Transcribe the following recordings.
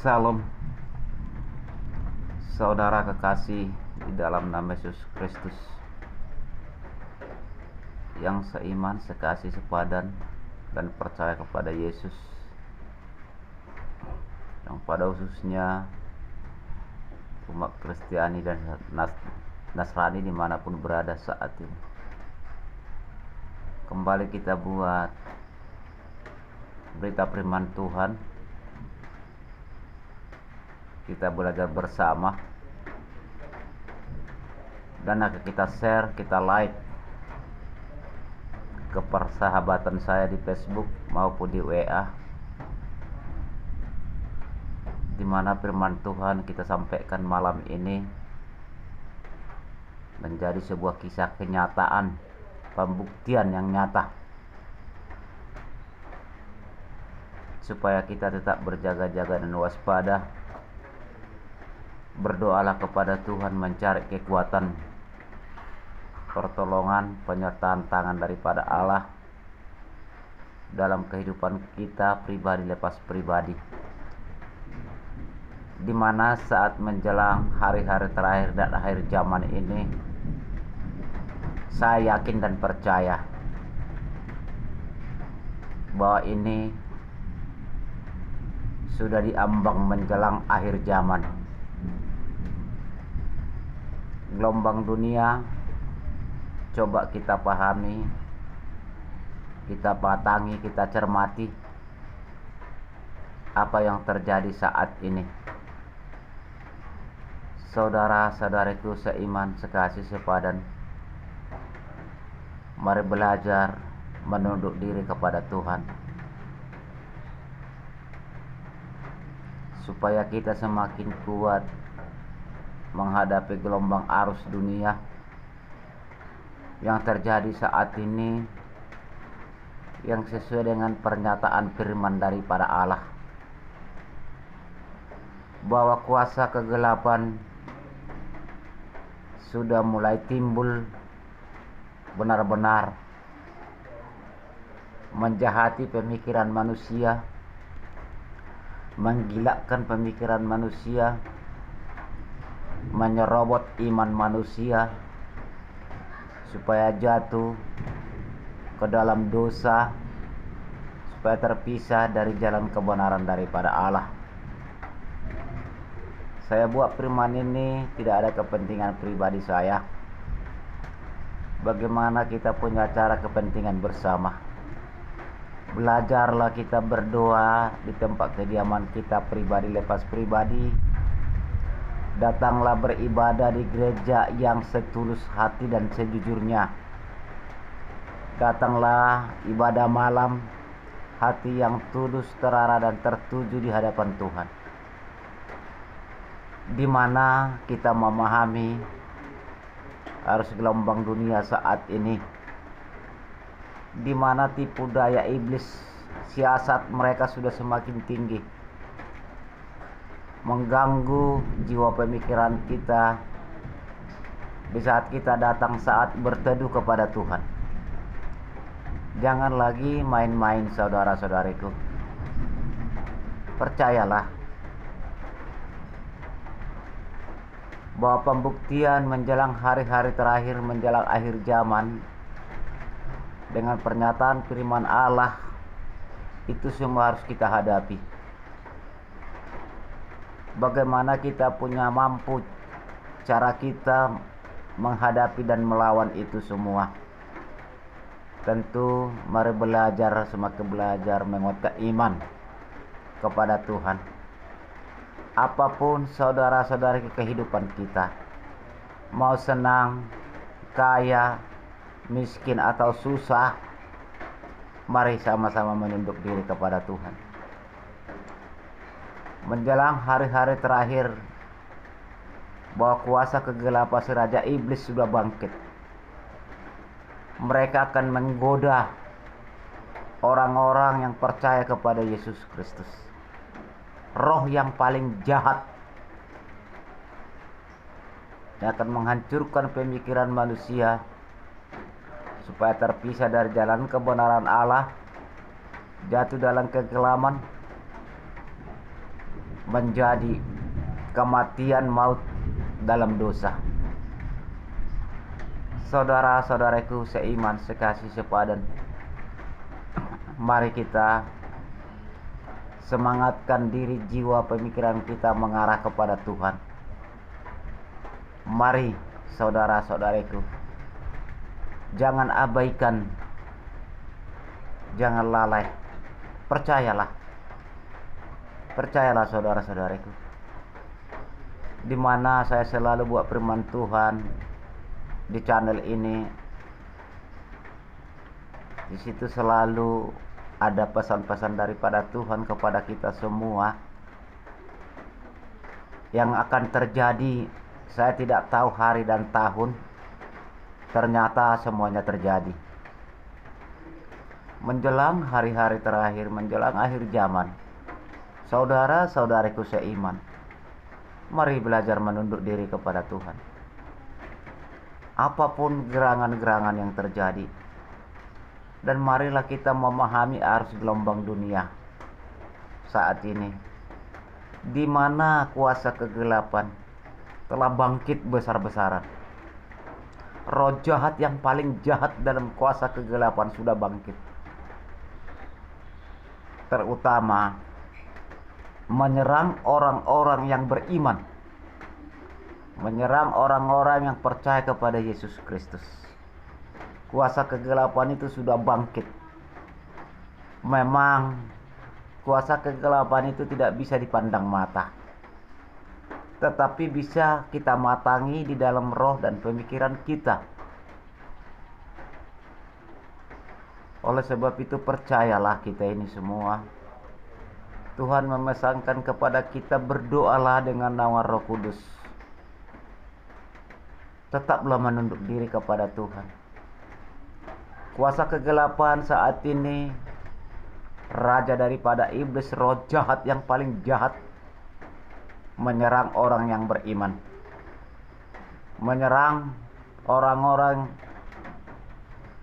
Salam, saudara kekasih di dalam nama Yesus Kristus, yang seiman, sekasih, sepadan, dan percaya kepada Yesus, yang pada khususnya umat Kristiani dan Nasrani dimanapun berada saat ini. Kembali kita buat berita firman Tuhan. Kita belajar bersama, dan akan kita share, kita like ke persahabatan saya di Facebook maupun di WA, di mana firman Tuhan kita sampaikan malam ini menjadi sebuah kisah kenyataan, pembuktian yang nyata, supaya kita tetap berjaga-jaga dan waspada. Berdoalah kepada Tuhan, mencari kekuatan, pertolongan, penyertaan tangan daripada Allah dalam kehidupan kita pribadi lepas pribadi, di mana saat menjelang hari-hari terakhir dan akhir zaman ini, saya yakin dan percaya bahwa ini sudah diambang menjelang akhir zaman. Gelombang dunia coba kita pahami, kita batangi, kita cermati apa yang terjadi saat ini. Saudara-saudariku seiman, sekasih, sepadan, mari belajar menunduk diri kepada Tuhan, supaya kita semakin kuat menghadapi gelombang arus dunia yang terjadi saat ini, yang sesuai dengan pernyataan firman daripada Allah, bahwa kuasa kegelapan sudah mulai timbul, benar-benar menjahati pemikiran manusia, menggilakkan pemikiran manusia, menyerobot iman manusia supaya jatuh ke dalam dosa, supaya terpisah dari jalan kebenaran daripada Allah. Saya buat firman ini tidak ada kepentingan pribadi saya. Bagaimana kita punya cara kepentingan bersama. Belajarlah kita berdoa di tempat kediaman kita pribadi lepas pribadi. Datanglah beribadah di gereja yang setulus hati dan sejujurnya. Datanglah ibadah malam, hati yang tulus, terarah, dan tertuju di hadapan Tuhan, di mana kita memahami arus gelombang dunia saat ini, di mana tipu daya iblis, siasat mereka sudah semakin tinggi, mengganggu jiwa pemikiran kita di saat kita datang saat berteduh kepada Tuhan. Jangan lagi main-main, saudara-saudariku. Percayalah bahwa pembuktian menjelang hari-hari terakhir, menjelang akhir zaman, dengan pernyataan firman Allah, itu semua harus kita hadapi. Bagaimana kita punya mampu cara kita menghadapi dan melawan itu semua. Tentu mari belajar, semakin belajar menguatkan iman kepada Tuhan. Apapun saudara-saudari kehidupan kita, mau senang, kaya, miskin, atau susah, mari sama-sama menunduk diri kepada Tuhan. Menjelang hari-hari terakhir, bahwa kuasa kegelapan si Raja Iblis sudah bangkit. Mereka akan menggoda orang-orang yang percaya kepada Yesus Kristus. Roh yang paling jahat yang akan menghancurkan pemikiran manusia supaya terpisah dari jalan kebenaran Allah, jatuh dalam kegelapan, menjadi kematian maut dalam dosa. Saudara-saudaraku seiman, sekasih, sepadan, mari kita semangatkan diri, jiwa, pemikiran kita mengarah kepada Tuhan. Mari saudara-saudaraku, jangan abaikan, jangan lalai. Percayalah saudara-saudaraku. Di mana saya selalu buat firman Tuhan di channel ini, di situ selalu ada pesan-pesan daripada Tuhan kepada kita semua. Yang akan terjadi, saya tidak tahu hari dan tahun, ternyata semuanya terjadi. Menjelang hari-hari terakhir, menjelang akhir zaman, saudara-saudariku seiman, mari belajar menunduk diri kepada Tuhan. Apapun gerangan-gerangan yang terjadi, dan marilah kita memahami arus gelombang dunia saat ini, di mana kuasa kegelapan telah bangkit besar-besaran. Roh jahat yang paling jahat dalam kuasa kegelapan sudah bangkit, terutama menyerang orang-orang yang beriman, menyerang orang-orang yang percaya kepada Yesus Kristus. Kuasa kegelapan itu sudah bangkit. Memang kuasa kegelapan itu tidak bisa dipandang mata, tetapi bisa kita matangi di dalam roh dan pemikiran kita. Oleh sebab itu, percayalah kita ini semua, Tuhan memesankan kepada kita, berdoalah dengan naungan Roh Kudus. Tetaplah menunduk diri kepada Tuhan. Kuasa kegelapan saat ini, raja daripada iblis, roh jahat yang paling jahat, menyerang orang yang beriman, menyerang orang-orang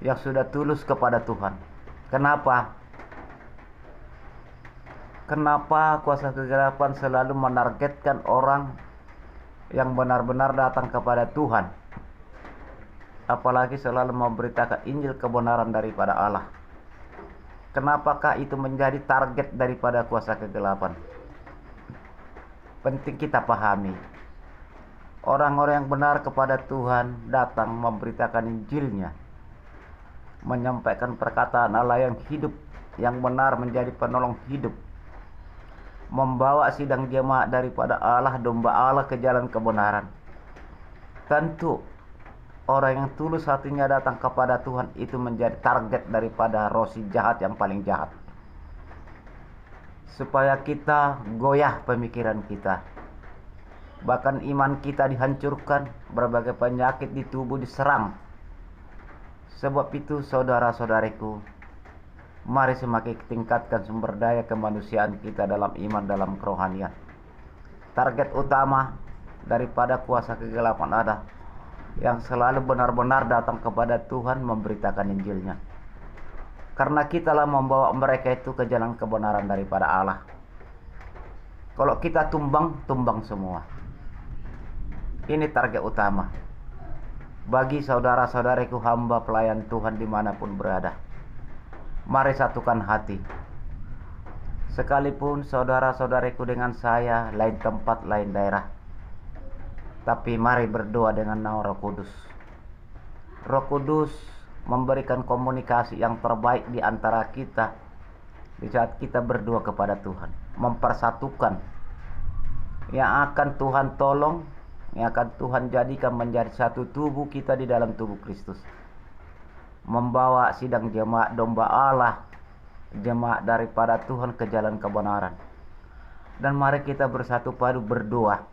yang sudah tulus kepada Tuhan. Kenapa? Kenapa kuasa kegelapan selalu menargetkan orang yang benar-benar datang kepada Tuhan, apalagi selalu memberitakan Injil kebenaran daripada Allah? Kenapakah itu menjadi target daripada kuasa kegelapan? Penting kita pahami, orang-orang yang benar kepada Tuhan datang memberitakan Injilnya, menyampaikan perkataan Allah yang hidup, yang benar, menjadi penolong hidup, membawa sidang jemaat daripada Allah, domba Allah, ke jalan kebenaran. Tentu orang yang tulus hatinya datang kepada Tuhan itu menjadi target daripada roh si jahat yang paling jahat, supaya kita goyah pemikiran kita, bahkan iman kita dihancurkan, berbagai penyakit di tubuh diserang. Sebab itu saudara-saudariku, mari semakin tingkatkan sumber daya kemanusiaan kita dalam iman, dalam kerohanian. Target utama daripada kuasa kegelapan ada yang selalu benar-benar datang kepada Tuhan memberitakan Injilnya, karena kitalah membawa mereka itu ke jalan kebenaran daripada Allah. Kalau kita tumbang semua. Ini target utama bagi saudara-saudariku, hamba pelayan Tuhan dimanapun berada. Mari satukan hati. Sekalipun saudara-saudariku dengan saya lain tempat, lain daerah, tapi mari berdoa dengan naungan Roh Kudus. Roh Kudus memberikan komunikasi yang terbaik di antara kita di saat kita berdoa kepada Tuhan, mempersatukan yang akan Tuhan tolong, yang akan Tuhan jadikan menjadi satu tubuh kita di dalam tubuh Kristus, membawa sidang jemaat domba Allah, jemaat daripada Tuhan ke jalan kebenaran. Dan mari kita bersatu padu berdoa.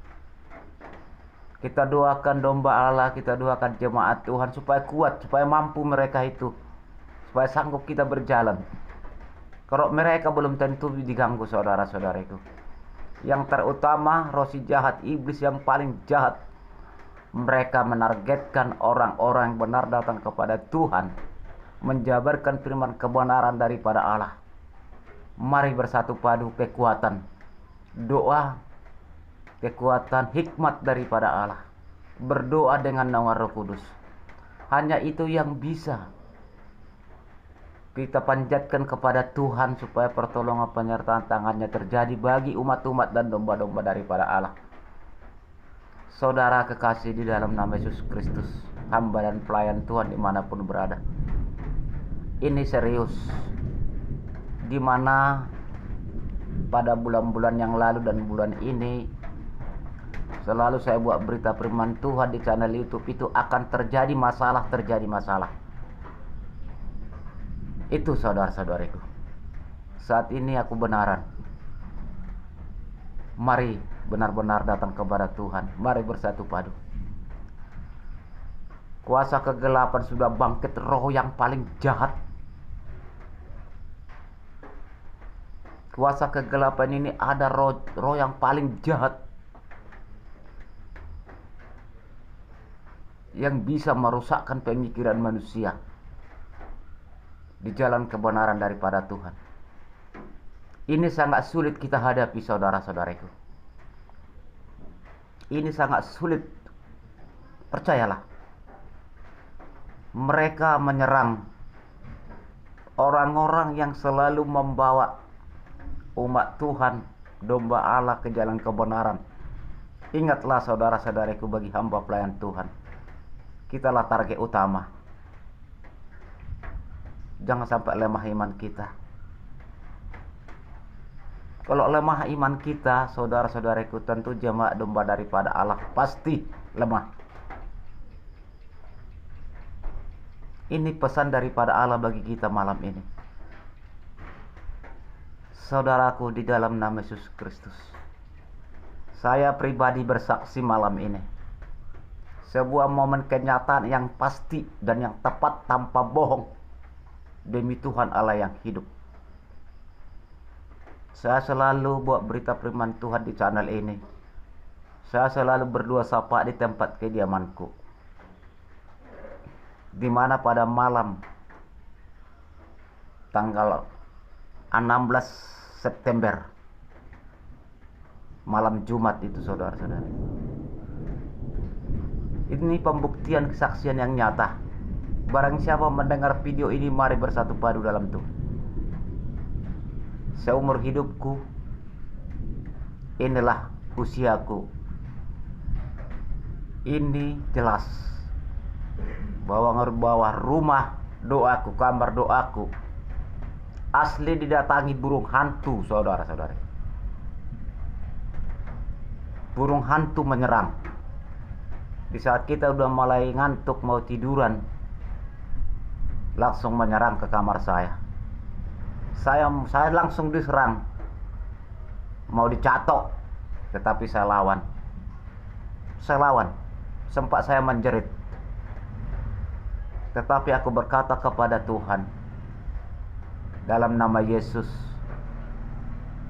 Kita doakan domba Allah, kita doakan jemaat Tuhan supaya kuat, supaya mampu mereka itu, supaya sanggup kita berjalan. Kalau mereka belum tentu diganggu, saudara-saudariku. Yang terutama roh si jahat, iblis yang paling jahat, mereka menargetkan orang-orang yang benar datang kepada Tuhan, menjabarkan firman kebenaran daripada Allah. Mari bersatu padu kekuatan, doa, kekuatan, hikmat daripada Allah. Berdoa dengan nama Roh Kudus. Hanya itu yang bisa kita panjatkan kepada Tuhan supaya pertolongan penyertaan tangannya terjadi bagi umat-umat dan domba-domba daripada Allah. Saudara kekasih di dalam nama Yesus Kristus, hamba dan pelayan Tuhan dimanapun berada, ini serius. Dimana pada bulan-bulan yang lalu dan bulan ini selalu saya buat berita firman Tuhan di channel YouTube, itu akan terjadi masalah. Itu saudara-saudariku. Saat ini aku benaran. Mari benar-benar datang kepada Tuhan. Mari bersatu padu. Kuasa kegelapan sudah bangkit, roh yang paling jahat. Kuasa kegelapan ini ada roh yang paling jahat, yang bisa merusakkan pemikiran manusia di jalan kebenaran daripada Tuhan. Ini sangat sulit kita hadapi, saudara-saudariku. Ini sangat sulit. Percayalah. Mereka menyerang orang-orang yang selalu membawa umat Tuhan, domba Allah ke jalan kebenaran. Ingatlah saudara-saudariku, bagi hamba pelayan Tuhan, kitalah target utama. Jangan sampai lemah iman kita. Kalau lemah iman kita, saudara-saudariku, tentu jemaat domba daripada Allah pasti lemah. Ini pesan daripada Allah bagi kita malam ini. Saudaraku di dalam nama Yesus Kristus, saya pribadi bersaksi malam ini. Sebuah momen kenyataan yang pasti dan yang tepat tanpa bohong. Demi Tuhan Allah yang hidup. Saya selalu buat berita firman Tuhan di channel ini. Saya selalu berdua sapa di tempat kediamanku. Di mana pada malam tanggal 16 September, malam Jumat itu, saudara-saudara. Ini pembuktian kesaksian yang nyata. Barang siapa mendengar video ini, mari bersatu padu dalam Tuhan. Seumur hidupku, inilah usiaku, ini jelas bahwa rumah doaku, kamar doaku asli didatangi burung hantu, saudara-saudara. Burung hantu menyerang. Di saat kita udah mulai ngantuk mau tiduran, langsung menyerang ke kamar saya. Saya langsung diserang, mau dicatok, tetapi saya lawan. Sempat saya menjerit, tetapi aku berkata kepada Tuhan, dalam nama Yesus.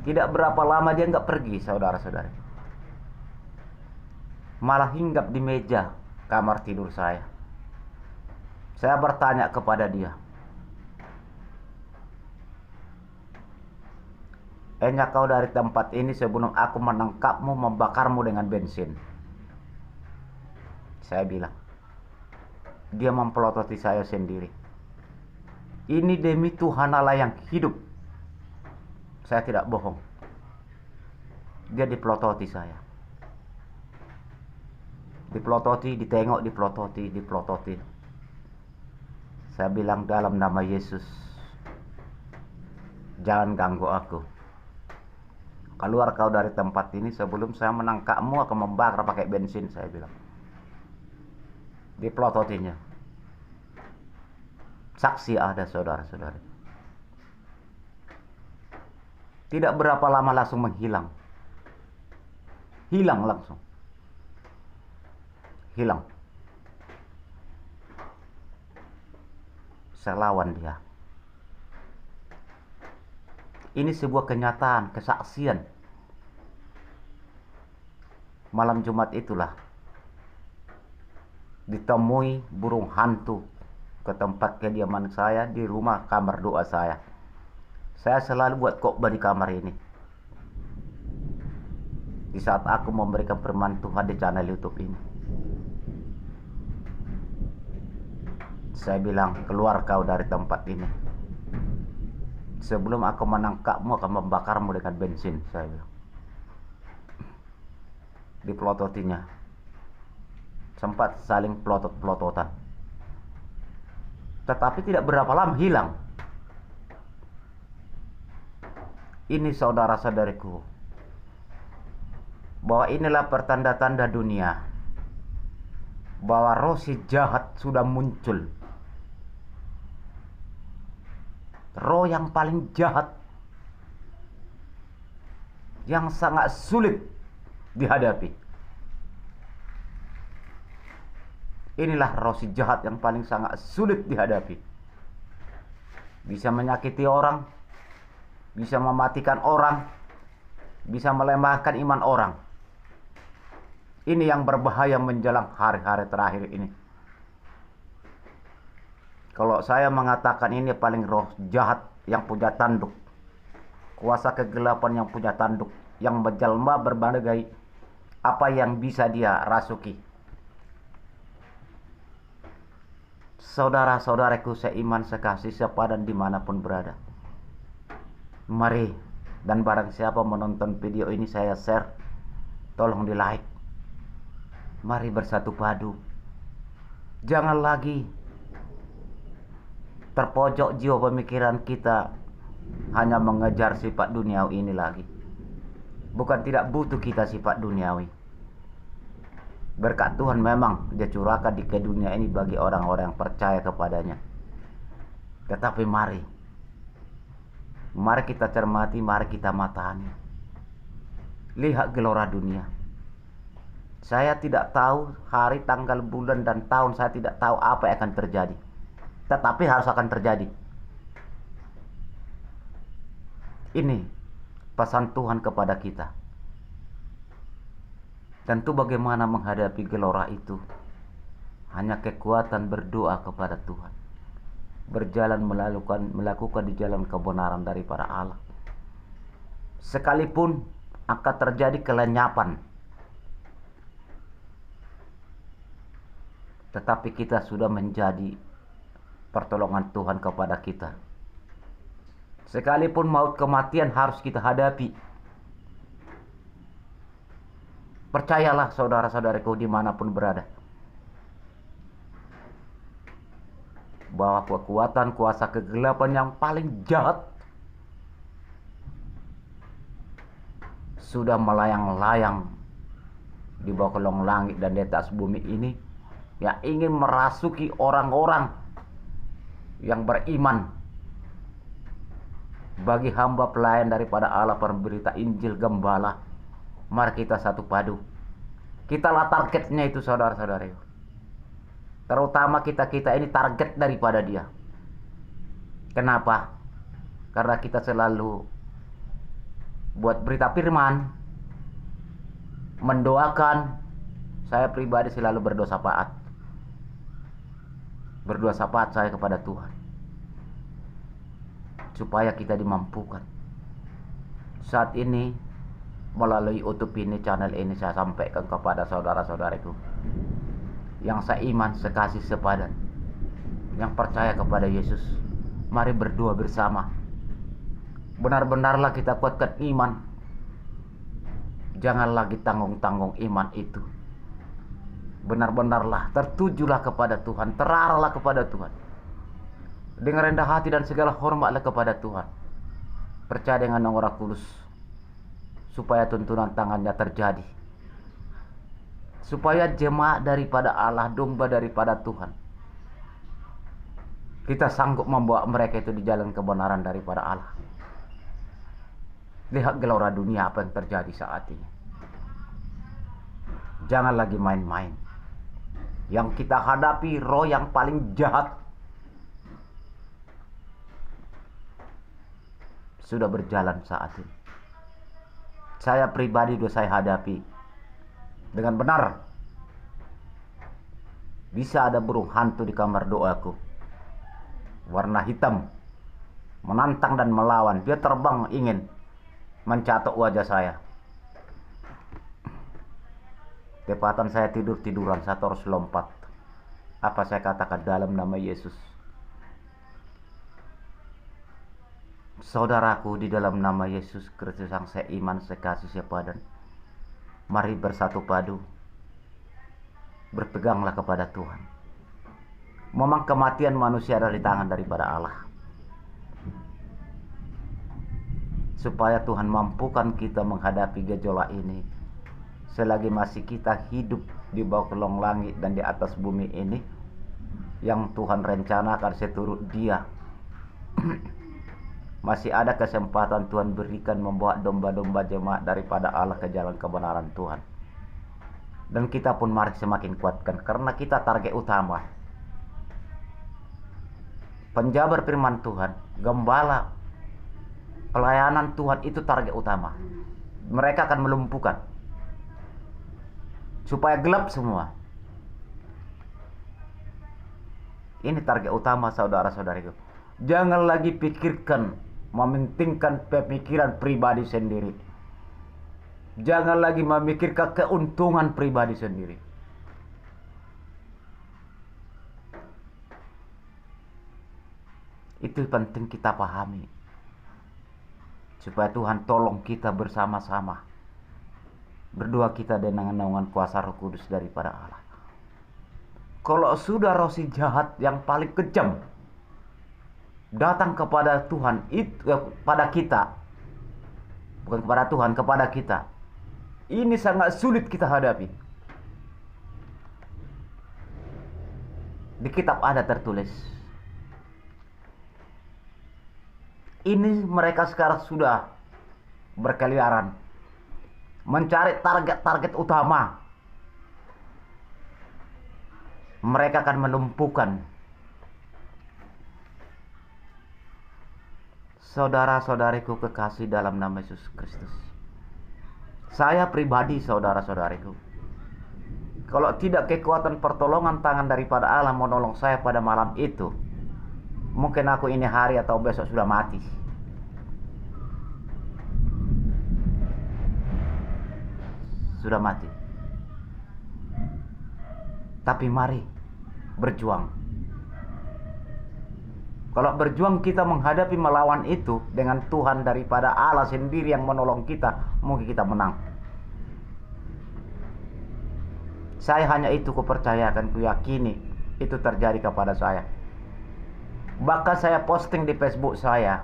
Tidak berapa lama dia nggak pergi, saudara-saudara. Malah hinggap di meja kamar tidur saya. Saya bertanya kepada dia, "Enya kau dari tempat ini sebelum aku menangkapmu, membakarmu dengan bensin?" Saya bilang. Dia mempelototi saya sendiri. Ini demi Tuhan Allah yang hidup. Saya tidak bohong. Dia dipelototi saya. Dipelototi, ditengok, dipelototi. Saya bilang, dalam nama Yesus, jangan ganggu aku. Keluar kau dari tempat ini sebelum saya menangkapmu, akan membakar pakai bensin, saya bilang. Dipelototinya. Saksi ada, saudara-saudara. Tidak berapa lama langsung menghilang. Hilang langsung. Hilang. Saya lawan dia. Ini sebuah kenyataan, kesaksian. Malam Jumat itulah ditemui burung hantu ke tempat kediaman saya, di rumah kamar doa saya. Saya selalu buat khotbah di kamar ini. di saat aku memberikan firman Tuhan di channel YouTube ini. Saya bilang, keluar kau dari tempat ini. Sebelum aku menangkapmu, akan membakarmu dengan bensin, saya bilang. Dipelototinya. Sempat saling pelotot-pelototan. Tetapi tidak berapa lama hilang. Ini saudara-saudariku, bahwa inilah pertanda-tanda dunia, bahwa roh si jahat sudah muncul. Roh yang paling jahat, yang sangat sulit dihadapi. Inilah roh si jahat yang paling sangat sulit dihadapi. Bisa menyakiti orang, bisa mematikan orang, bisa melemahkan iman orang. Ini yang berbahaya menjelang hari-hari terakhir ini. Kalau saya mengatakan ini paling roh jahat yang punya tanduk, kuasa kegelapan yang punya tanduk, yang menjelma berbagai apa yang bisa dia rasuki. Saudara-saudaraku seiman sekasih sepadan dimanapun berada, mari, dan barang siapa menonton video ini saya share, tolong di like. Mari bersatu padu. Jangan lagi terpojok jiwa pemikiran kita hanya mengejar sifat duniawi ini lagi. Bukan tidak butuh kita sifat duniawi. Berkat Tuhan memang dia curahkan di ke dunia ini bagi orang-orang yang percaya kepadanya. Tetapi mari kita cermati, mari kita matani. Lihat gelora dunia. Saya tidak tahu hari, tanggal, bulan, dan tahun. Saya tidak tahu apa yang akan terjadi. Tetapi harus akan terjadi. Ini pesan Tuhan kepada kita. Tentu bagaimana menghadapi gelora itu? Hanya kekuatan berdoa kepada Tuhan. Berjalan melakukan di jalan kebenaran daripada Allah. Sekalipun akan terjadi kelenyapan, tetapi kita sudah menjadi pertolongan Tuhan kepada kita. Sekalipun maut kematian harus kita hadapi. Percayalah saudara-saudariku dimanapun berada, bahwa kekuatan kuasa kegelapan yang paling jahat sudah melayang-layang di bawah kolong langit dan di atas bumi ini, yang ingin merasuki orang-orang yang beriman bagi hamba pelayan daripada Allah, pemberita Injil Gembala. Mari kita satu padu. Kita lah targetnya itu, saudara-saudara. Terutama kita ini target daripada dia. Kenapa? Karena kita selalu buat berita firman, mendoakan. Saya pribadi selalu berdoa syafaat. Berdoa syafaat saya kepada Tuhan, supaya kita dimampukan. Saat ini melalui YouTube ini, channel ini, saya sampaikan kepada saudara-saudariku yang seiman, sekasih, sepadan, yang percaya kepada Yesus. Mari berdoa bersama. Benar-benarlah kita kuatkan iman. Jangan lagi tanggung-tanggung iman itu. Benar-benarlah tertujulah kepada Tuhan, terarahlah kepada Tuhan. Dengan rendah hati dan segala hormatlah kepada Tuhan. Percaya dengan Roh Kudus, supaya tuntunan tangannya terjadi. Supaya jemaat daripada Allah, domba daripada Tuhan, kita sanggup membawa mereka itu di jalan kebenaran daripada Allah. Lihat gelora dunia apa yang terjadi saat ini. Jangan lagi main-main. Yang kita hadapi roh yang paling jahat sudah berjalan saat ini. Saya pribadi sudah saya hadapi dengan benar. Bisa ada burung hantu di kamar doaku, warna hitam, menantang dan melawan. Dia terbang ingin mencatok wajah saya. Tepatan saya tidur-tiduran, saya terus lompat. Apa saya katakan dalam nama Yesus? Saudaraku, di dalam nama Yesus Kristus yang saya iman, saya kasih, saya padan, mari bersatu padu, berpeganglah kepada Tuhan. Memang kematian manusia ada di tangan daripada Allah, supaya Tuhan mampukan kita menghadapi gejolak ini. Selagi masih kita hidup di bawah kolong langit dan di atas bumi ini, yang Tuhan rencanakan seturut Dia, masih ada kesempatan Tuhan berikan membawa domba-domba jemaat daripada Allah ke jalan kebenaran Tuhan. Dan kita pun mari semakin kuatkan, karena kita target utama. Penjabar firman Tuhan, gembala, pelayanan Tuhan itu target utama. Mereka akan melumpuhkan supaya gelap semua. Ini target utama, saudara-saudariku. Jangan lagi pikirkan, mementingkan pemikiran pribadi sendiri. Jangan lagi memikirkan keuntungan pribadi sendiri. Itu penting kita pahami, supaya Tuhan tolong kita bersama-sama. Berdoa kita dengan naungan kuasa Roh Kudus daripada Allah. Kalau sudah roh si jahat yang paling kejam datang kepada Tuhan, itu kepada kita, bukan kepada Tuhan, kepada kita, ini sangat sulit kita hadapi. Di kitab ada tertulis, ini mereka sekarang sudah berkeliaran mencari target-target utama. Mereka akan melumpuhkan saudara-saudariku kekasih dalam nama Yesus Kristus. Saya pribadi, saudara-saudariku, kalau tidak kekuatan pertolongan tangan daripada Allah menolong saya pada malam itu, mungkin aku ini hari atau besok sudah mati. Sudah mati. Tapi mari berjuang. Kalau berjuang kita menghadapi melawan itu dengan Tuhan daripada Allah sendiri yang menolong kita, mungkin kita menang. Saya hanya itu kupercayakan, kuyakini itu terjadi kepada saya. Bahkan saya posting di Facebook saya,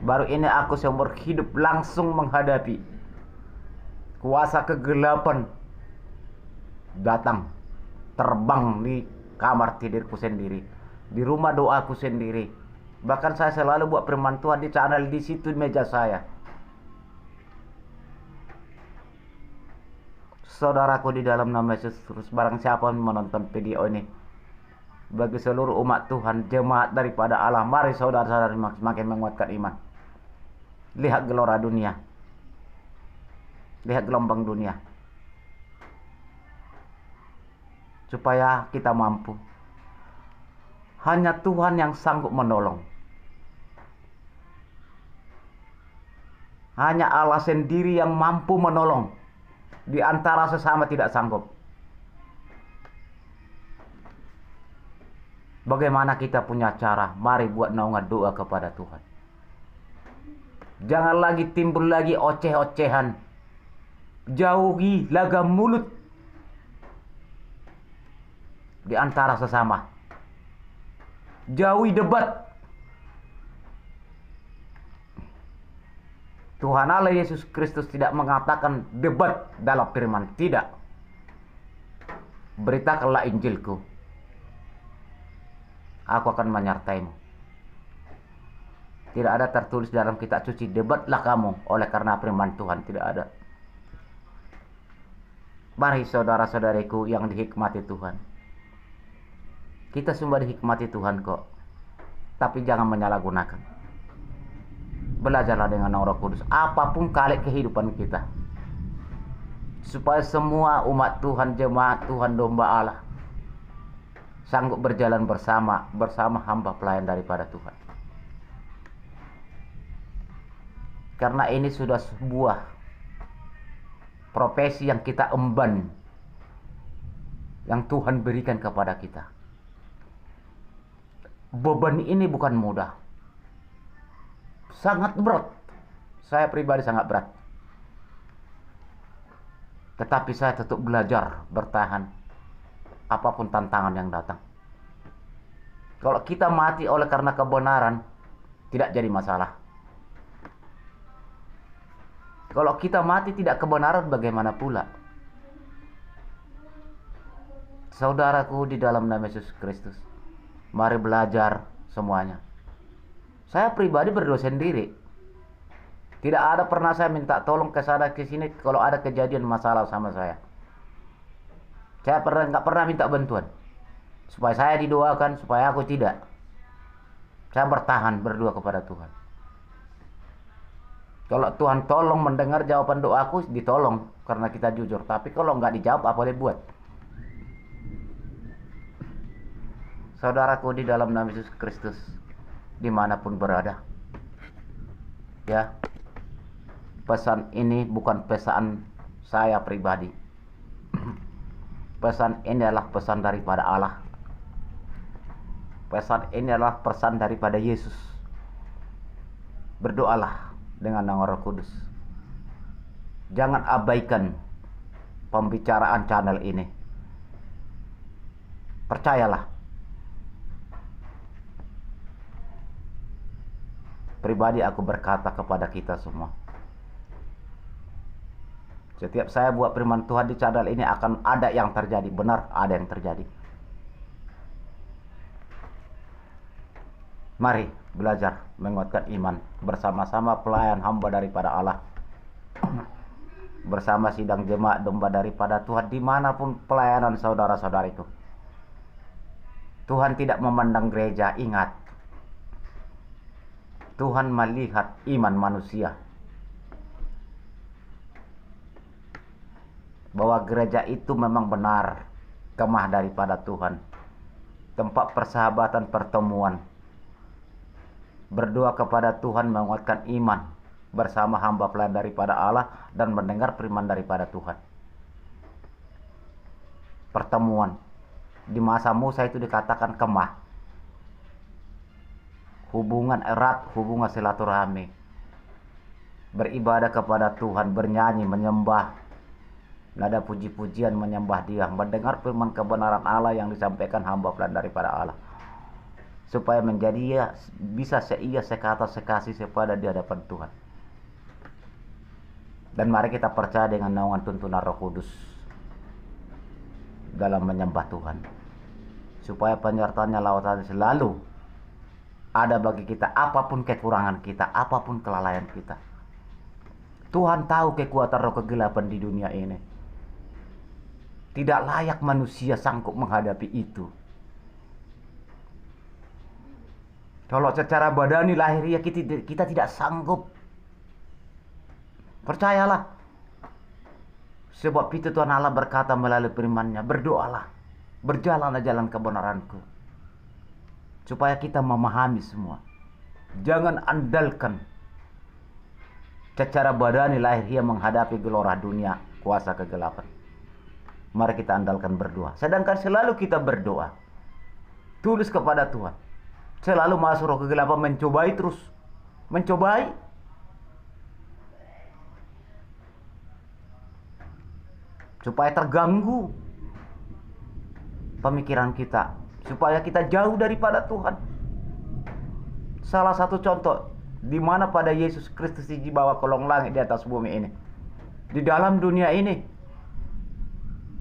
baru ini aku seumur hidup langsung menghadapi kuasa kegelapan datang, terbang di kamar tidurku sendiri, di rumah doaku sendiri. Bahkan saya selalu buat firman Tuhan di channel di situ meja saya. Saudaraku, di dalam nama Yesus, terus barang siapa menonton video ini, bagi seluruh umat Tuhan, jemaat daripada Allah, mari saudara-saudara semakin menguatkan iman. Lihat gelora dunia, lihat gelombang dunia, supaya kita mampu. Hanya Tuhan yang sanggup menolong. Hanya Allah sendiri yang mampu menolong. Di antara sesama tidak sanggup. Bagaimana kita punya cara? Mari buat naungan doa kepada Tuhan. Jangan lagi timbul lagi oceh-ocehan. Jauhi lagam mulut di antara sesama. Jauhi debat. Tuhan Allah Yesus Kristus tidak mengatakan debat dalam firman, tidak. Beritakanlah Injilku, aku akan menyertaimu. Tidak ada tertulis dalam kitab suci, debatlah kamu oleh karena firman Tuhan, tidak ada. Mari saudara-saudariku yang dihikmati Tuhan, kita semua dihikmati Tuhan kok, tapi jangan menyalahgunakan. Belajarlah dengan Roh Kudus apapun kali kehidupan kita, supaya semua umat Tuhan, jemaat Tuhan, domba Allah, sanggup berjalan bersama hamba pelayan daripada Tuhan. Karena ini sudah sebuah profesi yang kita emban, yang Tuhan berikan kepada kita. Beban ini bukan mudah, sangat berat. Saya pribadi sangat berat, tetapi saya tetap belajar bertahan apapun tantangan yang datang. Kalau kita mati oleh karena kebenaran, tidak jadi masalah. Kalau kita mati tidak kebenaran, bagaimana pula? Saudaraku di dalam nama Yesus Kristus, mari belajar semuanya. Saya pribadi berdoa sendiri. Tidak ada pernah saya minta tolong ke sana ke sini kalau ada kejadian masalah sama saya. Saya nggak pernah minta bantuan supaya saya didoakan, supaya aku tidak. Saya bertahan berdoa kepada Tuhan. Kalau Tuhan tolong mendengar jawaban doaku, ditolong karena kita jujur. Tapi kalau nggak dijawab, apa boleh buat? Saudaraku di dalam nama Yesus Kristus, dimanapun berada, ya, pesan ini bukan pesan saya pribadi. Pesan ini adalah pesan daripada Allah. Pesan ini adalah pesan daripada Yesus. Berdoalah dengan nama Roh Kudus. Jangan abaikan pembicaraan channel ini. Percayalah. Pribadi aku berkata kepada kita semua, setiap saya buat firman Tuhan di channel ini akan ada yang terjadi. Benar, ada yang terjadi. Mari belajar menguatkan iman bersama-sama pelayan hamba daripada Allah, bersama sidang jemaat domba daripada Tuhan, dimanapun pelayanan saudara-saudariku. Tuhan tidak memandang gereja. Ingat, Tuhan melihat iman manusia. Bahwa gereja itu memang benar kemah daripada Tuhan, tempat persahabatan, pertemuan, berdoa kepada Tuhan, menguatkan iman bersama hamba pelayan daripada Allah, dan mendengar firman daripada Tuhan. Pertemuan di masa Musa itu dikatakan kemah, hubungan erat, hubungan silaturahmi, beribadah kepada Tuhan, bernyanyi, menyembah, nada puji-pujian, menyembah Dia, mendengar firman kebenaran Allah yang disampaikan hamba pelayan daripada Allah, supaya menjadi bisa seia, sekata, sekasih, sepada di hadapan Tuhan. Dan mari kita percaya dengan naungan tuntunan Roh Kudus dalam menyembah Tuhan, supaya penyertaannya lautan selalu ada bagi kita, apapun kekurangan kita, apapun kelalaian kita. Tuhan tahu kekuatan roh kegelapan di dunia ini. Tidak layak manusia sanggup menghadapi itu. Kalau secara badani lahiriah kita tidak sanggup. Percayalah. Sebab itu Tuhan Allah berkata melalui firman-Nya, berdoalah, berjalanlah jalan kebenaranku, supaya kita memahami semua. Jangan andalkan secara badani lahiriah menghadapi gelora dunia, kuasa kegelapan. Mari kita andalkan berdoa. Sedangkan selalu kita berdoa, tulis kepada Tuhan, selalu masuk roh kegelapan, mencobai terus, mencobai. Supaya terganggu pemikiran kita, supaya kita jauh daripada Tuhan. Salah satu contoh di mana pada Yesus Kristus dibawa kolong langit di atas bumi ini, di dalam dunia ini,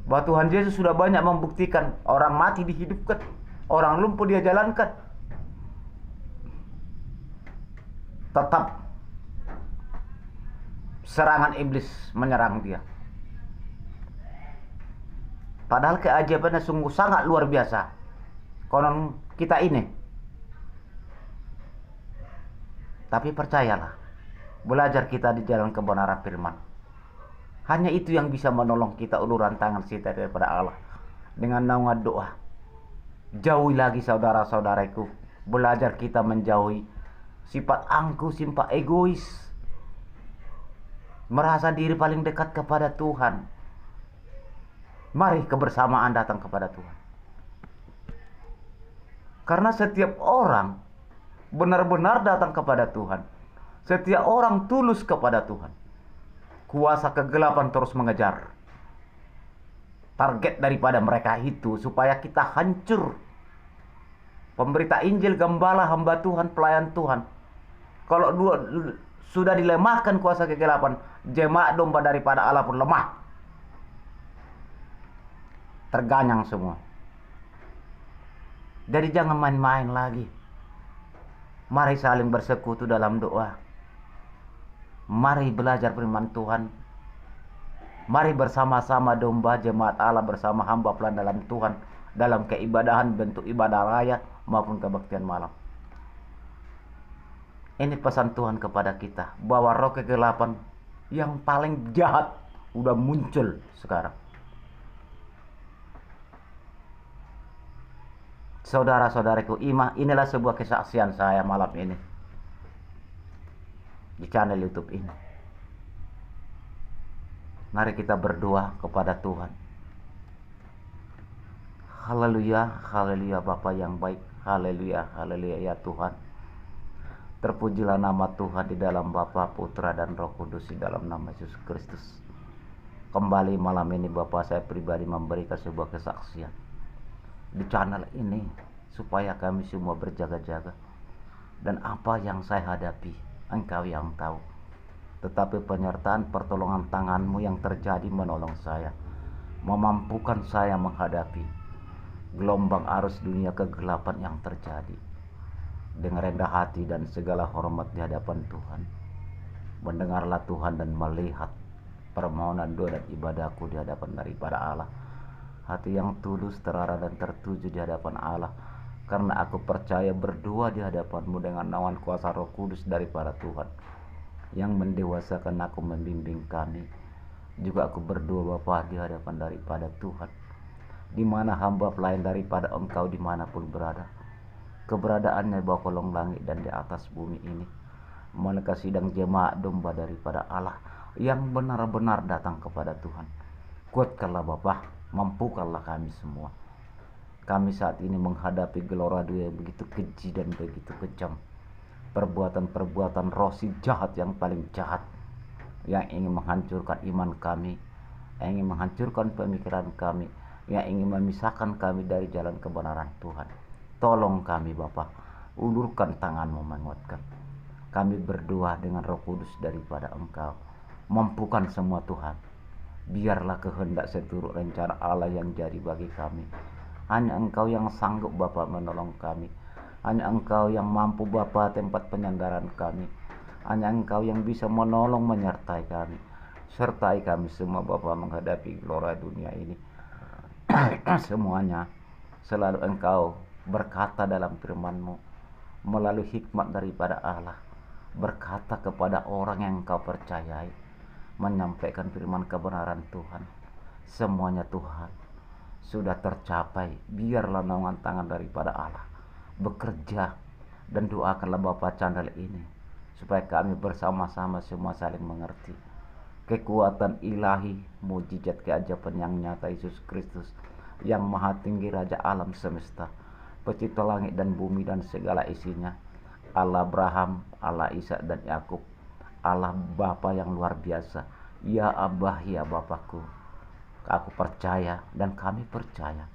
bahwa Tuhan Yesus sudah banyak membuktikan orang mati dihidupkan, orang lumpuh Dia jalankan. Tetap serangan iblis menyerang Dia. Padahal keajaibannya sungguh sangat luar biasa. Konon kita ini. Tapi percayalah, belajar kita di jalan kebenaran firman. Hanya itu yang bisa menolong kita, uluran tangan kita daripada Allah. Dengan naungan doa, jauhi lagi saudara-saudaraku. Belajar kita menjauhi sifat angkuh, sifat egois. merasa diri paling dekat kepada Tuhan. Mari kebersamaan datang kepada Tuhan. Karena setiap orang benar-benar datang kepada Tuhan. Setiap orang tulus kepada Tuhan. Kuasa kegelapan terus mengejar. Target daripada mereka itu supaya kita hancur. Pemberita Injil, gembala, hamba Tuhan, pelayan Tuhan. Kalau sudah dilemahkan kuasa kegelapan, jemaat domba daripada Allah pun lemah. Terganyang semua. Jadi jangan main-main lagi. Mari saling bersekutu dalam doa. Mari belajar firman Tuhan. Mari bersama-sama domba jemaat Allah bersama hamba pelayan dalam Tuhan. Dalam keibadahan bentuk ibadah raya maupun kebaktian malam. Ini pesan Tuhan kepada kita. Bahwa roh kegelapan yang paling jahat udah muncul sekarang. Saudara-saudariku, inilah sebuah kesaksian saya malam ini di channel YouTube ini. Mari kita berdoa kepada Tuhan. Haleluya, haleluya Bapa yang baik. Haleluya, haleluya ya Tuhan. Terpujilah nama Tuhan di dalam Bapa, Putra dan Roh Kudus di dalam nama Yesus Kristus. Kembali malam ini Bapa, saya pribadi memberikan sebuah kesaksian di channel ini supaya kami semua berjaga-jaga. Dan apa yang saya hadapi Engkau yang tahu. Tetapi penyertaan pertolongan tangan-Mu yang terjadi menolong saya, memampukan saya menghadapi gelombang arus dunia kegelapan yang terjadi. Dengan rendah hati dan segala hormat di hadapan Tuhan, mendengarlah Tuhan dan melihat permohonan doa dan ibadahku di hadapan daripada Allah. Hati yang tulus, terarah dan tertuju di hadapan Allah, karena aku percaya berdoa di hadapan-Mu dengan naungan kuasa Roh Kudus daripada Tuhan yang mendewasakan aku, membimbing kami. Juga aku berdoa Bapa di hadapan daripada Tuhan, di mana hamba pelayan daripada Engkau dimanapun berada, keberadaannya bawah kolong langit dan di atas bumi ini, manakah sidang jemaat domba daripada Allah yang benar-benar datang kepada Tuhan. Kuatkanlah Bapa, mampukanlah kami semua. Kami saat ini menghadapi gelora dunia yang begitu keji dan begitu kejam. Perbuatan-perbuatan roh si jahat yang paling jahat, yang ingin menghancurkan iman kami, yang ingin menghancurkan pemikiran kami, yang ingin memisahkan kami dari jalan kebenaran Tuhan. Tolong kami Bapa, ulurkan tangan-Mu menguatkan. Kami berdoa dengan Roh Kudus daripada Engkau. Mampukan semua Tuhan. Biarlah kehendak seturut rencana Allah yang jadi bagi kami. Hanya Engkau yang sanggup Bapa menolong kami. Hanya Engkau yang mampu Bapa tempat penyandaran kami. Hanya Engkau yang bisa menolong menyertai kami. Sertai kami semua Bapa menghadapi gelora dunia ini. Semuanya selalu Engkau berkata dalam firman-Mu melalui hikmat daripada Allah, berkata kepada orang yang Engkau percayai, menyampaikan firman kebenaran Tuhan. Semuanya Tuhan sudah tercapai. Biarlah naungan tangan daripada Allah bekerja, dan doakanlah Bapa channel ini supaya kami bersama-sama semua saling mengerti kekuatan ilahi, mujizat keajaiban yang nyata Yesus Kristus yang maha tinggi, Raja alam semesta, pencipta langit dan bumi dan segala isinya, Allah Abraham, Allah Ishak dan Yakub, Allah Bapa yang luar biasa. Ya Abah, ya Bapakku, aku percaya dan kami percaya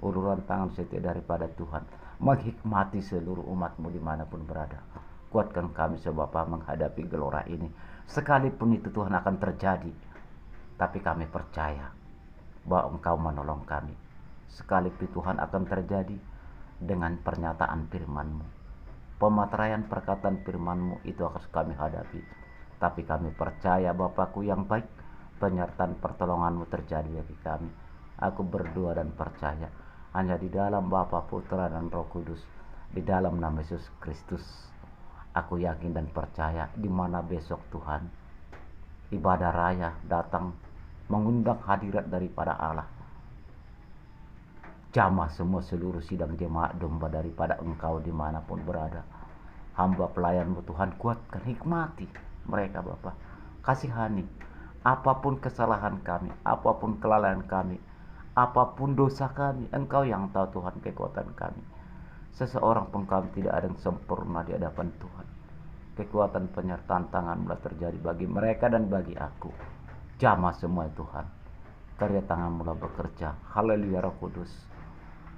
uluran tangan setia daripada Tuhan menghikmati seluruh umat-Mu dimanapun berada. Kuatkan kami sebapa menghadapi gelora ini. Sekalipun itu Tuhan akan terjadi, tapi kami percaya bahwa Engkau menolong kami. Sekalipun Tuhan akan terjadi dengan pernyataan firman-Mu, pemateraian perkataan firman-Mu itu akan kami hadapi. Tapi kami percaya Bapakku yang baik, penyertaan pertolongan-Mu terjadi bagi kami. Aku berdoa dan percaya hanya di dalam Bapa, Putra dan Roh Kudus, di dalam nama Yesus Kristus. Aku yakin dan percaya di mana besok Tuhan ibadah raya datang mengundang hadirat daripada Allah. Jamah semua seluruh sidang jemaat domba daripada Engkau dimanapun berada. Hamba pelayan-Mu Tuhan, kuatkan, hikmati mereka Bapa. Kasihani Apapun kesalahan kami, apapun kelalaian kami, apapun dosa kami, Engkau yang tahu Tuhan kekuatan kami. Seseorang pun kami tidak ada yang sempurna di hadapan Tuhan. Kekuatan penyertaan tangan mulai terjadi bagi mereka dan bagi aku. Jamah semua Tuhan. Karya tangan mulai bekerja. Haleluya Roh Kudus.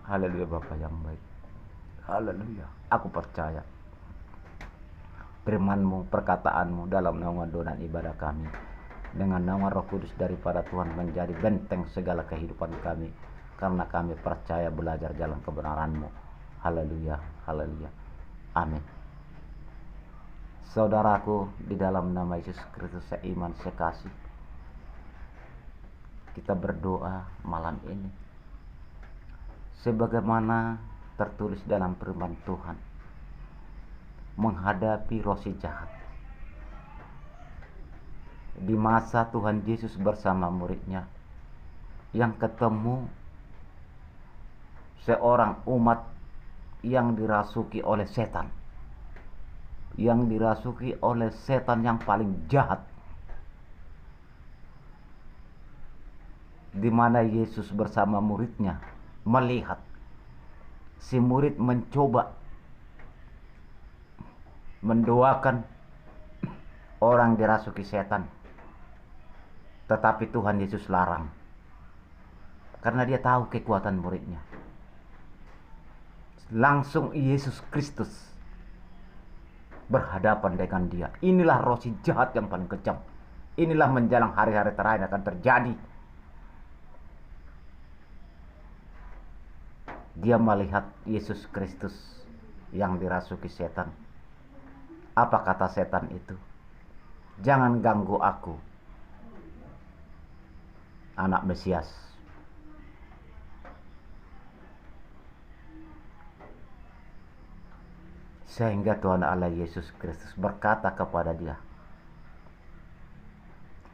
Haleluya Bapa yang baik. Haleluya. Aku percaya firman-Mu, perkataan-Mu dalam naungan doa dan ibadah kami. Dengan nama Roh Kudus daripada Tuhan menjadi benteng segala kehidupan kami. Karena kami percaya belajar jalan kebenaran-Mu. Haleluya, haleluya. Amin. Saudaraku, di dalam nama Yesus Kristus seiman, sekasih, kita berdoa malam ini sebagaimana tertulis dalam firman Tuhan, menghadapi roh si jahat. Di masa Tuhan Yesus bersama muridnya yang ketemu seorang umat yang dirasuki oleh setan, yang dirasuki oleh setan yang paling jahat, di mana Yesus bersama muridnya melihat si murid mencoba mendoakan orang dirasuki setan, tetapi Tuhan Yesus larang karena dia tahu kekuatan muridnya. Langsung Yesus Kristus berhadapan dengan dia. Inilah roh si jahat yang paling kejam. Inilah menjelang hari-hari terakhir akan terjadi. Dia melihat Yesus Kristus yang dirasuki setan. Apa kata setan itu? Jangan ganggu aku, anak Mesias. Sehingga Tuhan Allah Yesus Kristus berkata kepada dia,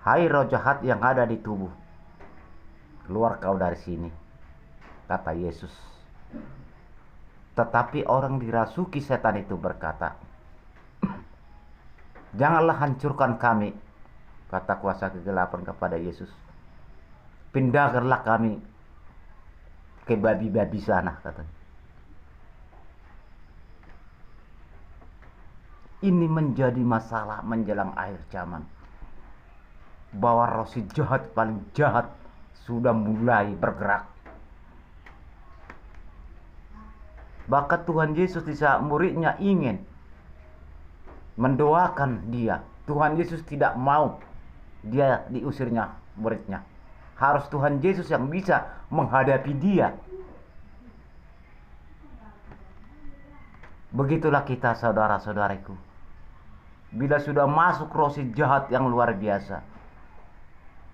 hai roh jahat yang ada di tubuh, keluar kau dari sini, kata Yesus. Tetapi orang dirasuki setan itu berkata, janganlah hancurkan kami, kata kuasa kegelapan kepada Yesus. Pindahkanlah kami ke babi-babi sana, katanya. Ini menjadi masalah menjelang akhir zaman, bahwa roh si jahat paling jahat sudah mulai bergerak. Bahkan Tuhan Yesus di saat muridnya ingin mendoakan dia, Tuhan Yesus tidak mau dia diusirnya muridnya. Harus Tuhan Yesus yang bisa menghadapi dia. Begitulah kita, saudara-saudariku. Bila sudah masuk roh si jahat yang luar biasa,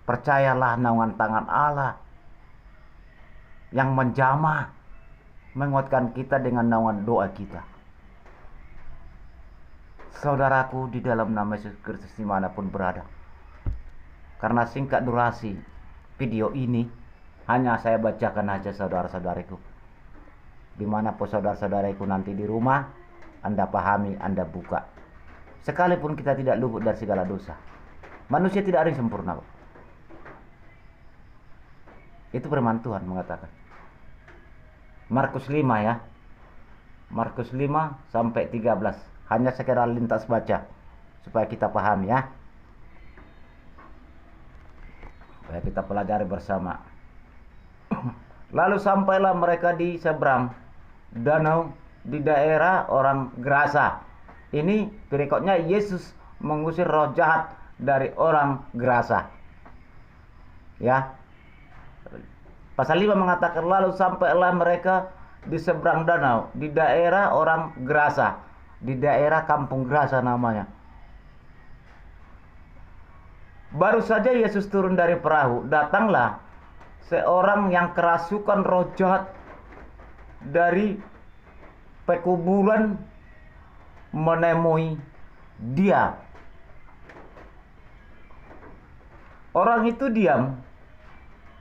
percayalah naungan tangan Allah yang menjamah menguatkan kita dengan naungan doa kita. Saudaraku, di dalam nama Yesus Kristus dimanapun berada, karena singkat durasi video ini hanya saya bacakan aja, saudara-saudariku. Dimanapun saudara-saudariku nanti di rumah, Anda pahami, Anda buka. Sekalipun kita tidak luput dari segala dosa, manusia tidak ada yang sempurna. Itu firman Tuhan mengatakan. Markus 5 ya. Markus 5 sampai 13. Hanya sekedar lintas baca supaya kita pahami ya. Supaya kita pelajari bersama. Lalu sampailah mereka di seberang danau di daerah orang Gerasa. Ini berikutnya Yesus mengusir roh jahat dari orang Gerasa. Ya. Pasal 5 mengatakan, lalu sampailah mereka di seberang danau di daerah orang Gerasa, di daerah kampung Gerasa namanya. Baru saja Yesus turun dari perahu, datanglah seorang yang kerasukan roh jahat dari pekuburan menemui dia. Orang itu diam